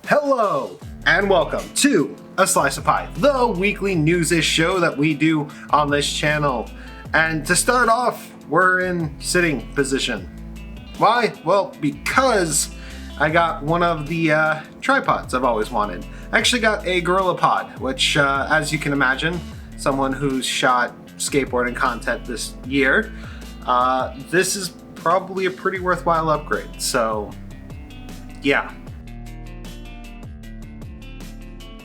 Hello and welcome to A Slice of Pie, the weekly newsish show that we do on this channel. And to start off, we're in sitting position. Why? Well, because I got one of the tripods I've always wanted. I actually got a GorillaPod, which as you can imagine, someone who's shot skateboarding content this year, this is probably a pretty worthwhile upgrade. So yeah.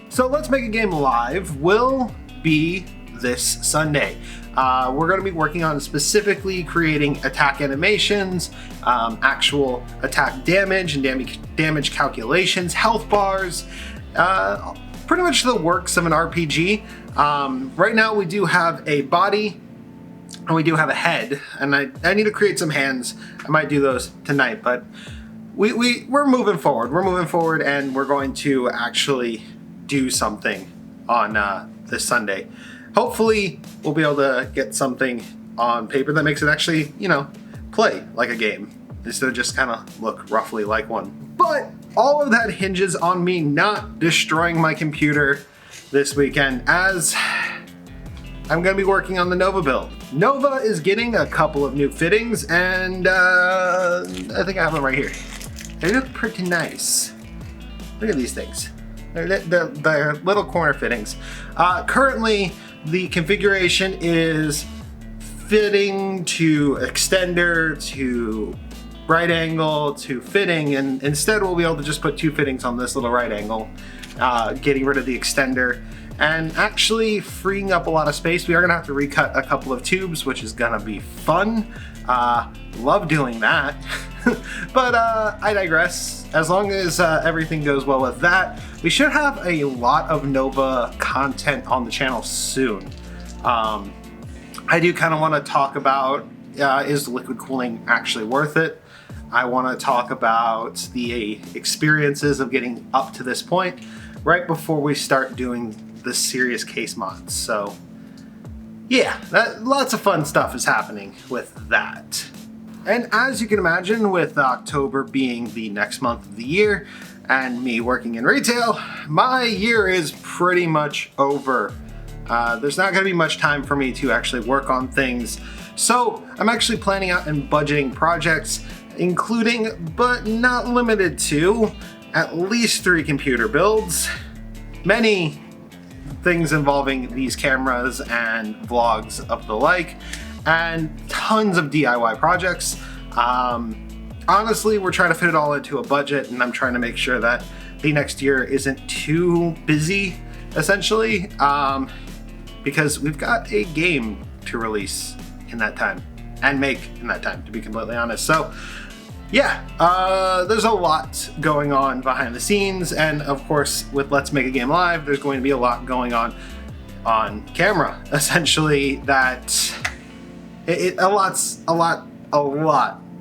So Let's Make a Game Live will be this Sunday. We're going to be working on specifically creating attack animations, actual attack damage and damage calculations, health bars, pretty much the works of an RPG. Right now we do have a body and we do have a head, and I need to create some hands. I might do those tonight, but we're moving forward. We're moving forward and we're going to actually do something on this Sunday. Hopefully we'll be able to get something on paper that makes it actually, you know, play like a game instead of just kind of look roughly like one. But all of that hinges on me not destroying my computer this weekend, as I'm going to be working on the Nova build. Nova is getting a couple of new fittings, and I think I have them right here. They look pretty nice. Look at these things. They're little corner fittings. Currently, the configuration is fitting to extender to right angle to fitting, and instead we'll be able to just put two fittings on this little right angle, getting rid of the extender and actually freeing up a lot of space. We are gonna have to recut a couple of tubes, which is gonna be fun. Love doing that. But I digress. As long as everything goes well with that, we should have a lot of Nova content on the channel soon. I do kind of want to talk about, is liquid cooling actually worth it? I want to talk about the experiences of getting up to this point right before we start doing the serious case mods. So yeah, lots of fun stuff is happening with that. And as you can imagine, with October being the next month of the year and me working in retail, my year is pretty much over. There's not going to be much time for me to actually work on things. So I'm actually planning out and budgeting projects, including but not limited to at least 3 computer builds, many things involving these cameras and vlogs of the like, and tons of DIY projects. Honestly, we're trying to fit it all into a budget, and I'm trying to make sure that the next year isn't too busy, essentially, because we've got a game to release in that time and make in that time, to be completely honest. So yeah, there's a lot going on behind the scenes, and of course with Let's Make a Game Live, there's going to be a lot going on camera, essentially, that a lot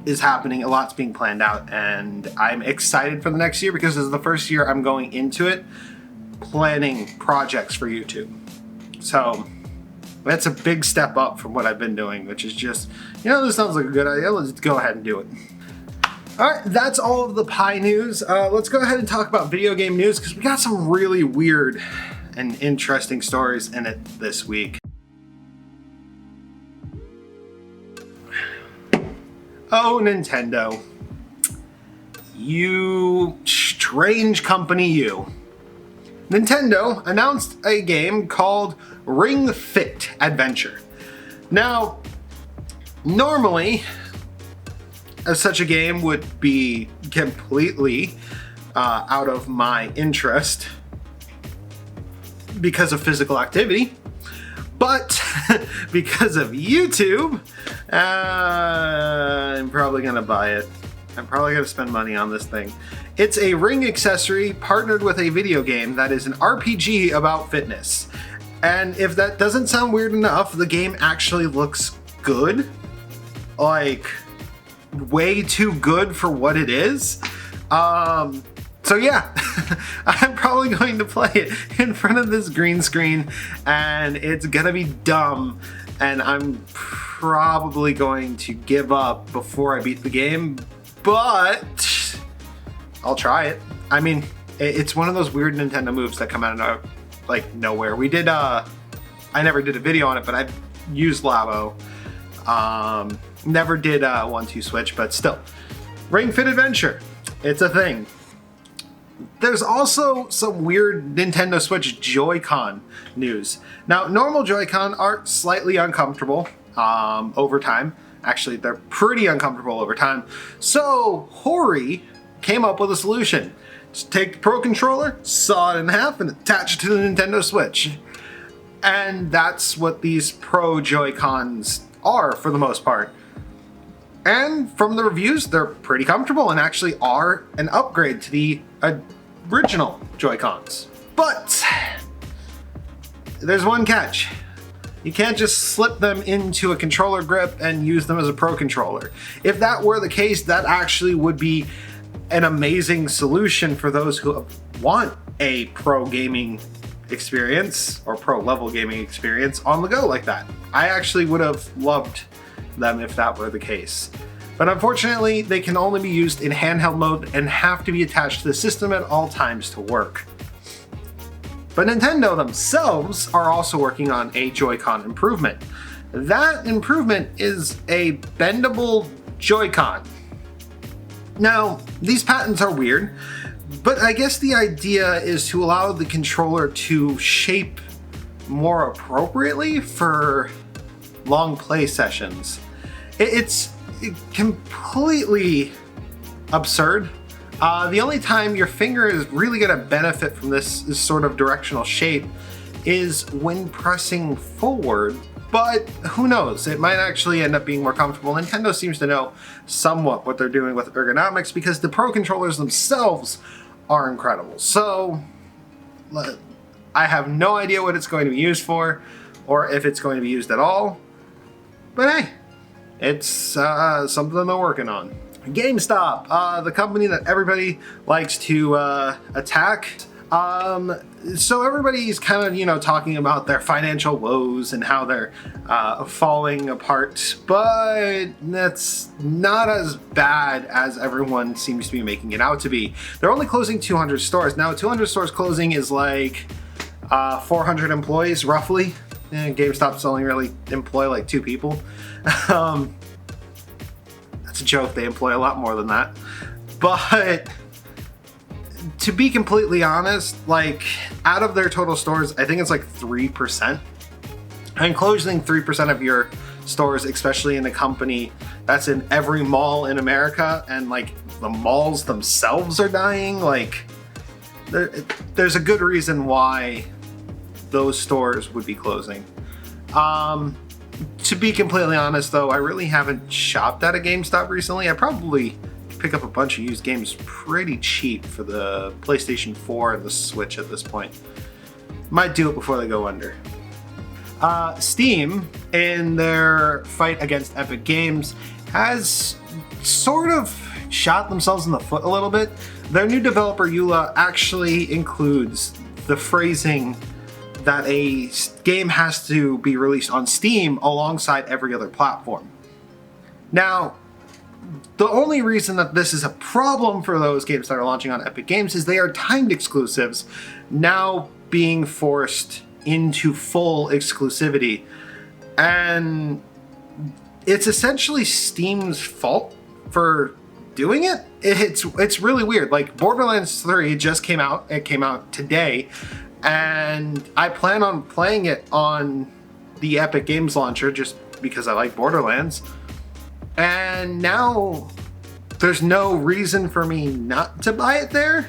is happening, a lot's being planned out, and I'm excited for the next year because this is the first year I'm going into it planning projects for YouTube. So that's a big step up from what I've been doing, which is just, you know, this sounds like a good idea, let's go ahead and do it. Alright, that's all of the pie news. Let's go ahead and talk about video game news, because we got some really weird and interesting stories in it this week. Oh, Nintendo. You strange company, you. Nintendo announced a game called Ring Fit Adventure. Now, normally, such a game would be completely out of my interest because of physical activity, but because of YouTube, I'm probably gonna buy it. I'm probably gonna spend money on this thing. It's a ring accessory partnered with a video game that is an RPG about fitness. And if that doesn't sound weird enough, the game actually looks good. Like, way too good for what it is. So yeah, I'm probably going to play it in front of this green screen, and it's gonna be dumb, and I'm probably going to give up before I beat the game, but I'll try it. I mean, It's one of those weird Nintendo moves that come out of like nowhere. We did, I never did a video on it, but I used Labo. Never did 1-2 switch, but still. Ring Fit Adventure, it's a thing. There's also some weird Nintendo Switch Joy-Con news. Now, normal Joy-Con are slightly uncomfortable over time. Actually, they're pretty uncomfortable over time. So, Hori came up with a solution. Just take the Pro Controller, saw it in half, and attach it to the Nintendo Switch. And that's what these Pro Joy-Cons are, for the most part. And from the reviews, they're pretty comfortable and actually are an upgrade to the original Joy-Cons. But there's one catch. You can't just slip them into a controller grip and use them as a Pro Controller. If that were the case, that actually would be an amazing solution for those who want a pro gaming experience or pro level gaming experience on the go like that. I actually would have loved them if that were the case. But unfortunately, they can only be used in handheld mode and have to be attached to the system at all times to work. But Nintendo themselves are also working on a Joy-Con improvement. That improvement is a bendable Joy-Con. Now, these patents are weird, but I guess the idea is to allow the controller to shape more appropriately for long play sessions. It's completely absurd. The only time your finger is really going to benefit from this sort of directional shape is when pressing forward, but who knows? It might actually end up being more comfortable. Nintendo seems to know somewhat what they're doing with ergonomics because the Pro Controllers themselves are incredible. So I have no idea what it's going to be used for or if it's going to be used at all, but hey, it's something they're working on. GameStop, the company that everybody likes to attack. So everybody's kind of, you know, talking about their financial woes and how they're falling apart, but that's not as bad as everyone seems to be making it out to be. They're only closing 200 stores. Now, 200 stores closing is like 400 employees, roughly. And GameStop's only really employ like 2 people. That's a joke, they employ a lot more than that. But to be completely honest, like out of their total stores, I think it's like 3%. And closing 3% of your stores, especially in a company that's in every mall in America, and like the malls themselves are dying, like there's a good reason why those stores would be closing. To be completely honest though, I really haven't shopped at a GameStop recently. I probably pick up a bunch of used games pretty cheap for the PlayStation 4 and the Switch at this point. Might do it before they go under. Steam, in their fight against Epic Games, has sort of shot themselves in the foot a little bit. Their new developer EULA actually includes the phrasing that a game has to be released on Steam alongside every other platform. Now, the only reason that this is a problem for those games that are launching on Epic Games is they are timed exclusives now being forced into full exclusivity. And it's essentially Steam's fault for doing it. It's really weird. Like Borderlands 3 just came out. It came out today. And I plan on playing it on the Epic Games launcher just because I like Borderlands. And now there's no reason for me not to buy it there.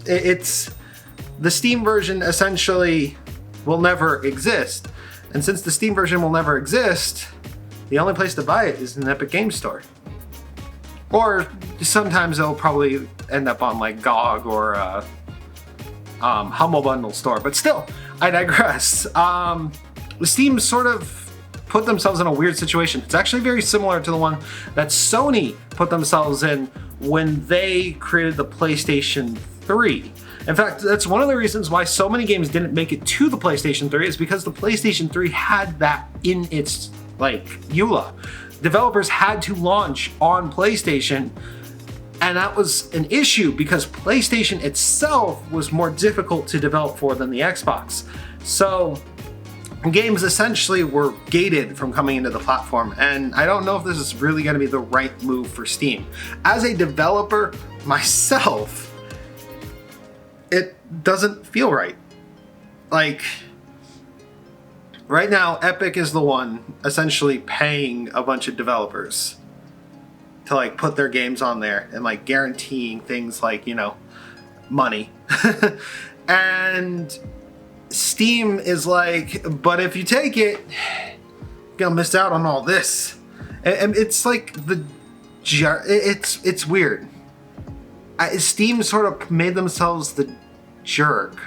It's the Steam version essentially will never exist. And since the Steam version will never exist, the only place to buy it is in the Epic Games Store. Or sometimes it'll probably end up on like GOG or Humble Bundle store, but still, I digress. Steam sort of put themselves in a weird situation. It's actually very similar to the one that Sony put themselves in when they created the PlayStation 3. In fact, that's one of the reasons why so many games didn't make it to the PlayStation 3 is because the PlayStation 3 had that in its like EULA. Developers had to launch on PlayStation And that was an issue because PlayStation itself was more difficult to develop for than the Xbox. So games essentially were gated from coming into the platform, and I don't know if this is really going to be the right move for Steam. As a developer myself, it doesn't feel right. Like, right now, Epic is the one essentially paying a bunch of developers to like put their games on there and like guaranteeing things like, you know, money. And Steam is like, but if you take it, you're gonna miss out on all this. And it's like it's weird. Steam sort of made themselves the jerk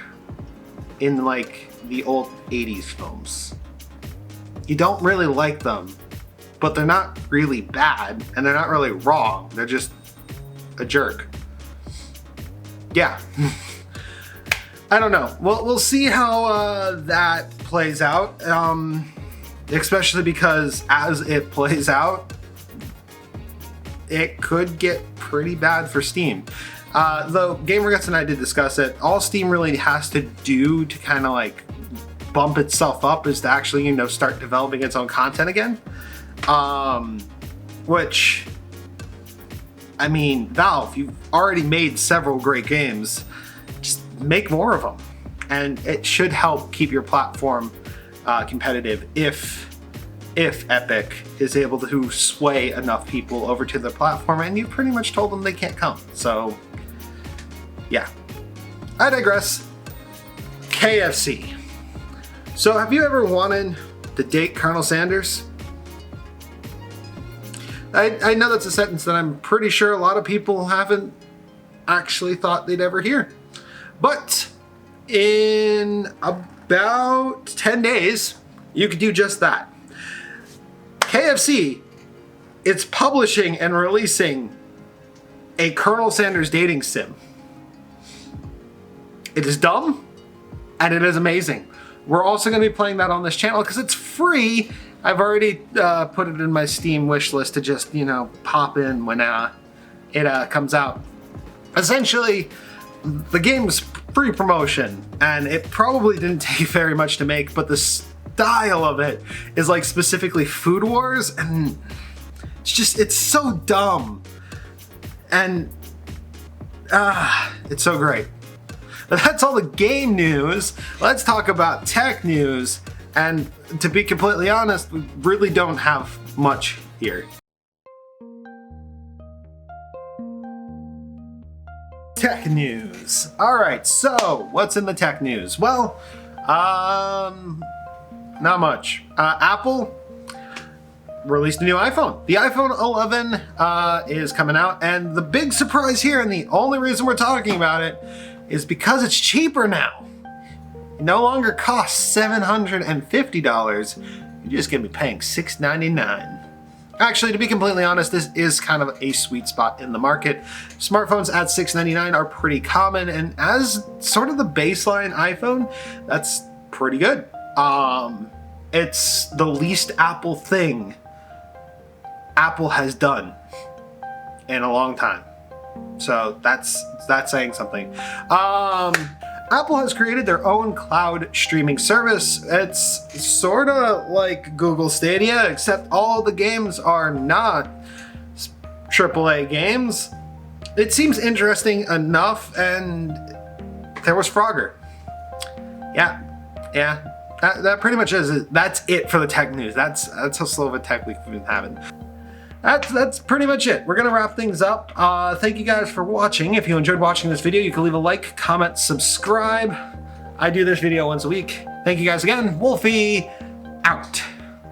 in like the old 80s films. You don't really like them, but they're not really bad and they're not really wrong. They're just a jerk. Yeah. I don't know. Well, we'll see how that plays out, especially because as it plays out, it could get pretty bad for Steam. Though GamerGuts and I did discuss it, all Steam really has to do to kind of like bump itself up is to actually, you know, start developing its own content again. Which, I mean, Valve, you've already made several great games. Just make more of them, and it should help keep your platform competitive if Epic is able to sway enough people over to the platform, and you pretty much told them they can't come. So yeah, I digress. KFC. So have you ever wanted to date Colonel Sanders? I know that's a sentence that I'm pretty sure a lot of people haven't actually thought they'd ever hear. But in about 10 days, you could do just that. KFC, it's publishing and releasing a Colonel Sanders dating sim. It is dumb, and it is amazing. We're also going to be playing that on this channel because it's free. I've already put it in my Steam wish list to just, you know, pop in when it comes out. Essentially, the game's free promotion, and it probably didn't take very much to make, but the style of it is like specifically Food Wars, and it's so dumb. And it's so great. But that's all the game news. Let's talk about tech news. And to be completely honest, we really don't have much here. Tech news. All right, so what's in the tech news? Well, not much. Apple released a new iPhone. The iPhone 11 is coming out, and the big surprise here, and the only reason we're talking about it, is because it's cheaper now. It no longer costs $750. You're just gonna be paying $699. Actually, to be completely honest, this is kind of a sweet spot in the market. Smartphones at $699 are pretty common, and as sort of the baseline iPhone, that's pretty good. It's the least Apple thing Apple has done in a long time. So that's saying something. Apple has created their own cloud streaming service. It's sort of like Google Stadia, except all the games are not AAA games. It seems interesting enough, and there was Frogger. Yeah. That pretty much is it. That's it for the tech news. That's how slow of a tech week we've been having. That's pretty much it. We're gonna wrap things up. Thank you guys for watching. If you enjoyed watching this video, you can leave a like, comment, subscribe. I do this video once a week. Thank you guys again. Wolfie out.